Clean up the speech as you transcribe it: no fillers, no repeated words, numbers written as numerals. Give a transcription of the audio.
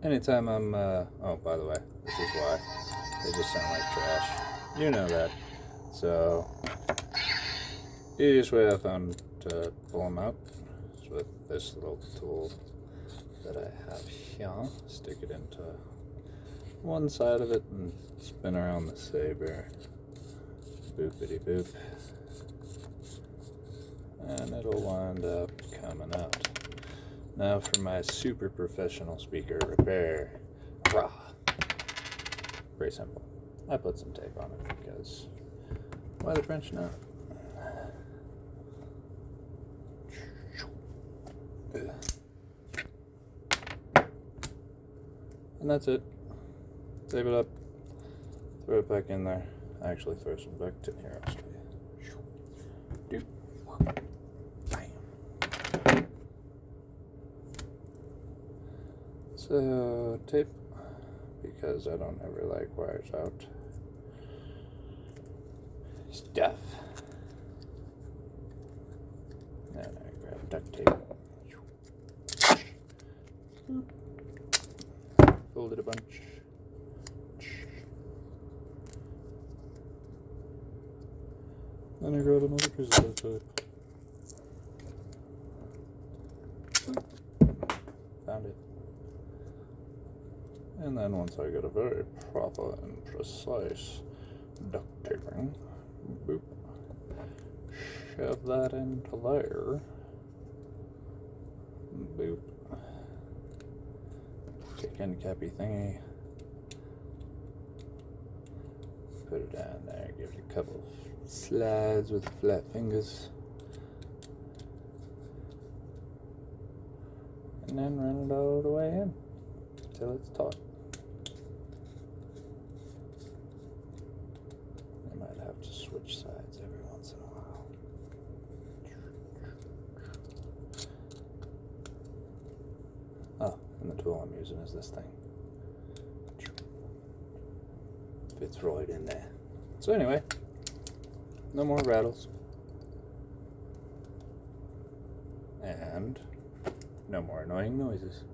anytime I'm, oh, by the way, this is why. They just sound like trash. You know that. So, the easiest way I found to pull them out is with this little tool that I have here. Stick it into one side of it and spin around the saber. Boopity boop. And it'll wind up coming out. Now for my super professional speaker repair. Rah. Very simple. I put some tape on it because why the French now? And that's it. Save it up. Throw it back in there. Actually throw some back in here. I'll show you. Bam. So tape, because I don't ever like wires out. Stuff. And I grab duct tape. Fold it a bunch. Then I grab another piece of tape. Found it. And then once I get a very proper and precise duct taping, boop, shove that into there, boop, take end cappy thingy, put it down there, give it a couple of slides with flat fingers, and then run it all the way in till it's taut. I might have to switch sides every once in a while. Oh, and the tool I'm using is this thing. Fits right in there. So anyway, no more rattles. And no more annoying noises.